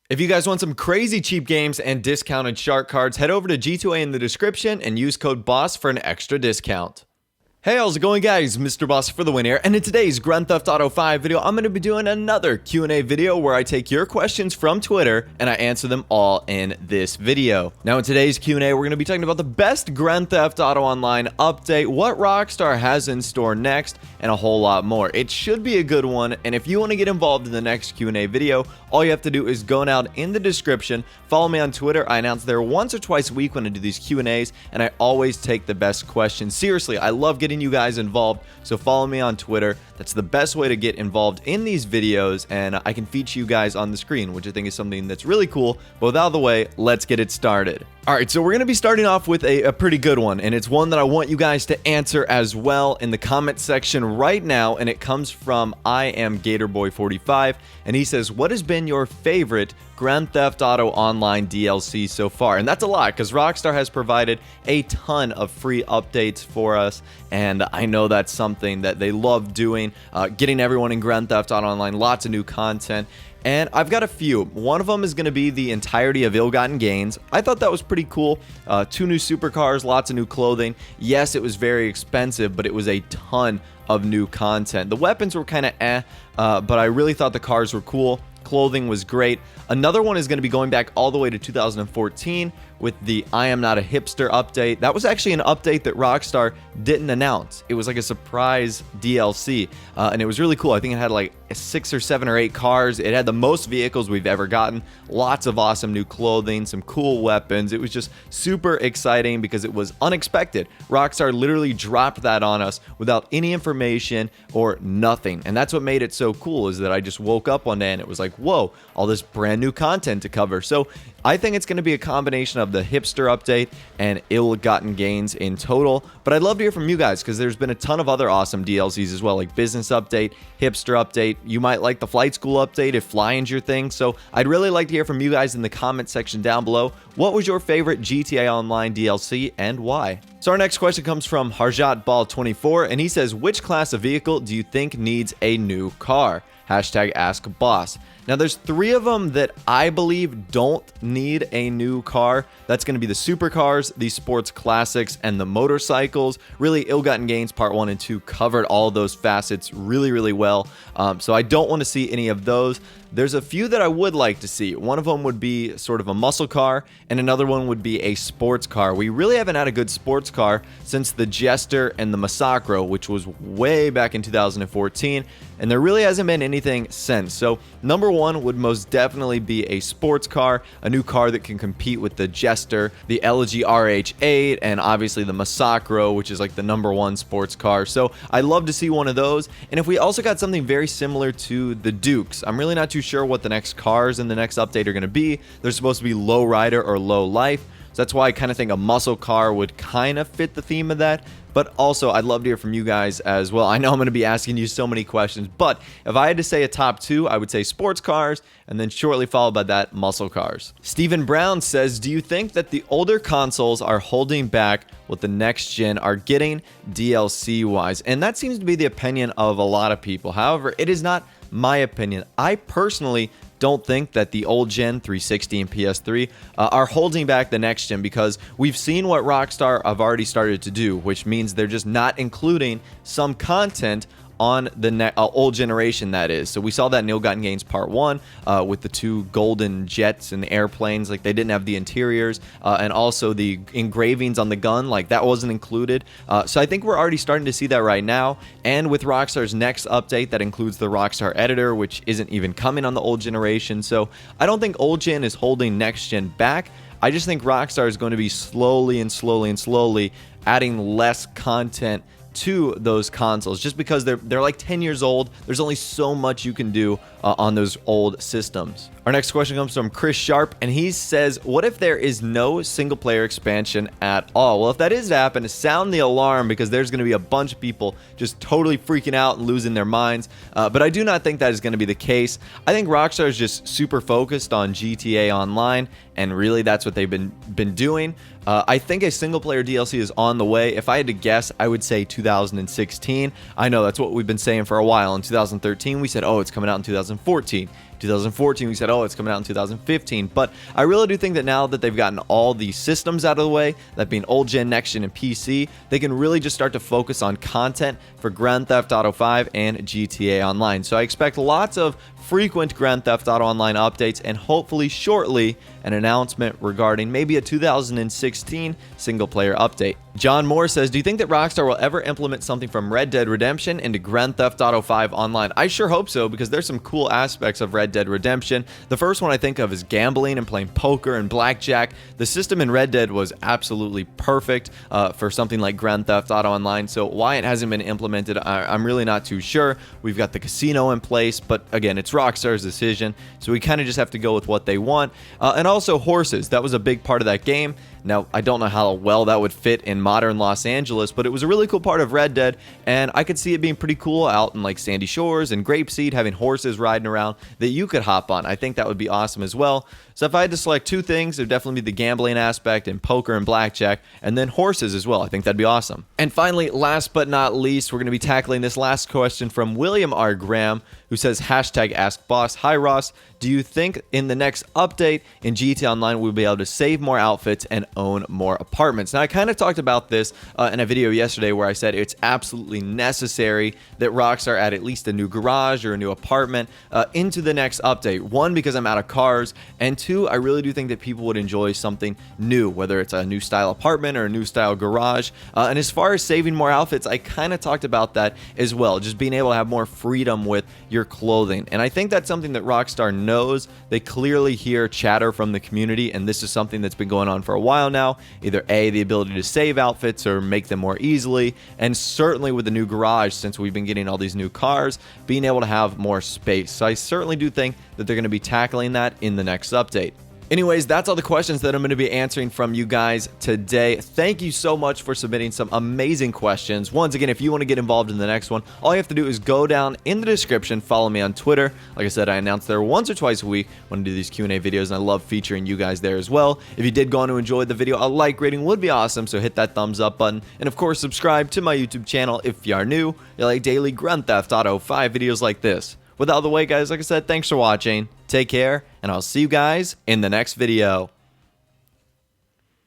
If you guys want some crazy cheap games and discounted shark cards, head over to G2A in the description and use code BOSS for an extra discount. Hey, how's it going, guys? Mr. Boss for the win here, and in today's Grand Theft Auto 5 video, I'm going to be doing another Q&A video where I take your questions from Twitter and I answer them all in this video. Now, in today's Q&A, we're going to be talking about the best Grand Theft Auto Online update, what Rockstar has in store next, and a whole lot more. It should be a good one, and if you want to get involved in the next Q&A video, all you have to do is go down in the description, follow me on Twitter. I announce there once or twice a week when I do these Q&As, and I always take the best questions. Seriously, I love getting you guys involved, so follow me on Twitter. That's the best way to get involved in these videos, and I can feature you guys on the screen, which I think is something that's really cool. But without the way, let's get it started. Alright, so we're going to be starting off with a pretty good one, and it's one that I want you guys to answer as well in the comment section right now, and it comes from I am Gatorboy45, and he says, what has been your favorite Grand Theft Auto Online DLC so far? And that's a lot, because Rockstar has provided a ton of free updates for us, and I know that's something that they love doing, getting everyone in Grand Theft Auto Online, lots of new content. And I've got a few. One of them is going to be the entirety of Ill-Gotten Gains. I thought that was pretty cool. 2 new supercars, lots of new clothing. Yes, it was very expensive, but it was a ton of new content. The weapons were kind of but I really thought the cars were cool. Clothing was great. Another one is going to be going back all the way to 2014 with the I Am Not a Hipster update. That was actually an update that Rockstar didn't announce. It was like a surprise DLC, and it was really cool. I think it had like 6 or 7 or 8 cars. It had the most vehicles we've ever gotten. Lots of awesome new clothing, some cool weapons. It was just super exciting because it was unexpected. Rockstar literally dropped that on us without any information or nothing, and that's what made it so cool, is that I just woke up one day and it was like, whoa, all this brand new content to cover. So I think it's going to be a combination of the hipster update and Ill-Gotten Gains in total, but I'd love to hear from you guys because there's been a ton of other awesome DLCs as well, like business update, hipster update. You might like the flight school update if flying's your thing, so I'd really like to hear from you guys in the comment section down below. What was your favorite GTA Online DLC and why? So our next question comes from Harjat Ball 24, and he says, which class of vehicle do you think needs a new car? Hashtag Ask Boss. Now, there's 3 of them that I believe don't need a new car. That's going to be the supercars, the sports classics, and the motorcycles. Really, Ill-Gotten Gains Part 1 and 2 covered all those facets really, really well. So I don't want to see any of those. There's a few that I would like to see. One of them would be sort of a muscle car, and another one would be a sports car. We really haven't had a good sports car since the Jester and the Massacro, which was way back in 2014, and there really hasn't been anything since. So number 1 would most definitely be a sports car, a new car that can compete with the Jester, the LG RH8, and obviously the Massacro, which is like the number 1 sports car. So I'd love to see one of those. And if we also got something very similar to the Dukes, I'm really not too sure what the next cars in the next update are going to be. They're supposed to be low rider or low life. So that's why I kind of think a muscle car would kind of fit the theme of that. But also, I'd love to hear from you guys as well. I know I'm going to be asking you so many questions, but if I had to say a top 2, I would say sports cars, and then shortly followed by that, muscle cars. Stephen Brown says, do you think that the older consoles are holding back what the next gen are getting DLC-wise? And that seems to be the opinion of a lot of people. However, it is not my opinion. I personally don't think that the old gen 360 and PS3 are holding back the next gen, because we've seen what Rockstar have already started to do, which means they're just not including some content on the old generation, that is. So we saw that in Ill-Gotten Gains Part 1 with the 2 golden jets and airplanes. Like, they didn't have the interiors, and also the engravings on the gun, like that wasn't included. So I think we're already starting to see that right now, and with Rockstar's next update that includes the Rockstar editor, which isn't even coming on the old generation. So I don't think old gen is holding next gen back. I just think Rockstar is going to be slowly adding less content to those consoles, just because they're like 10 years old. There's only so much you can do on those old systems. Our next question comes from Chris Sharp, and he says, what if there is no single player expansion at all? Well, if that is to happen, sound the alarm, because there's going to be a bunch of people just totally freaking out and losing their minds. But I do not think that is going to be the case. I think Rockstar is just super focused on GTA Online, and really that's what they've been doing. I think a single player DLC is on the way. If I had to guess, I would say 2016. I know that's what we've been saying for a while. In 2013, we said, oh, it's coming out in 2014. 2014 we said, oh, it's coming out in 2015. But I really do think that now that they've gotten all the systems out of the way, that being old gen, next gen, and PC, they can really just start to focus on content for Grand Theft Auto 5 and GTA Online. So I expect lots of frequent Grand Theft Auto Online updates, and hopefully shortly an announcement regarding maybe a 2016 single player update. John Moore says, do you think that Rockstar will ever implement something from Red Dead Redemption into Grand Theft Auto 5 Online? I sure hope so, because there's some cool aspects of Red Dead Redemption. The first one I think of is gambling and playing poker and blackjack. The system in Red Dead was absolutely perfect for something like Grand Theft Auto Online, so why it hasn't been implemented, I'm really not too sure. We've got the casino in place, but again, it's Rockstar's decision, so we kind of just have to go with what they want. And also horses, that was a big part of that game. Now, I don't know how well that would fit in modern Los Angeles, but it was a really cool part of Red Dead, and I could see it being pretty cool out in like Sandy Shores and Grapeseed, having horses riding around that you could hop on. I think that would be awesome as well. So if I had to select two things, it would definitely be the gambling aspect and poker and blackjack, and then horses as well. I think that'd be awesome. And finally, last but not least, we're going to be tackling this last question from William R. Graham, who says, #AskBoss. Hi, Ross. Do you think in the next update in GTA Online we'll be able to save more outfits and own more apartments? Now, I kind of talked about this in a video yesterday where I said it's absolutely necessary that Rockstar add at least a new garage or a new apartment into the next update. One, because I'm out of cars, and two, I really do think that people would enjoy something new, whether it's a new style apartment or a new style garage. And as far as saving more outfits, I kind of talked about that as well, just being able to have more freedom with your clothing. And I think that's something that Rockstar knows. They clearly hear chatter from the community, and this is something that's been going on for a while now. Either A, the ability to save outfits or make them more easily, and certainly with the new garage, since we've been getting all these new cars, being able to have more space. So I certainly do think that they're going to be tackling that in the next update. Anyways, that's all the questions that I'm going to be answering from you guys today. Thank you so much for submitting some amazing questions. Once again, if you want to get involved in the next one, all you have to do is go down in the description, follow me on Twitter. Like I said, I announce there once or twice a week when I do these Q&A videos, and I love featuring you guys there as well. If you did go on to enjoy the video, a like rating would be awesome, so hit that thumbs up button. And of course, subscribe to my YouTube channel if you are new. You like daily Grand Theft Auto 5 videos like this. With all the way, guys, like I said, thanks for watching. Take care, and I'll see you guys in the next video.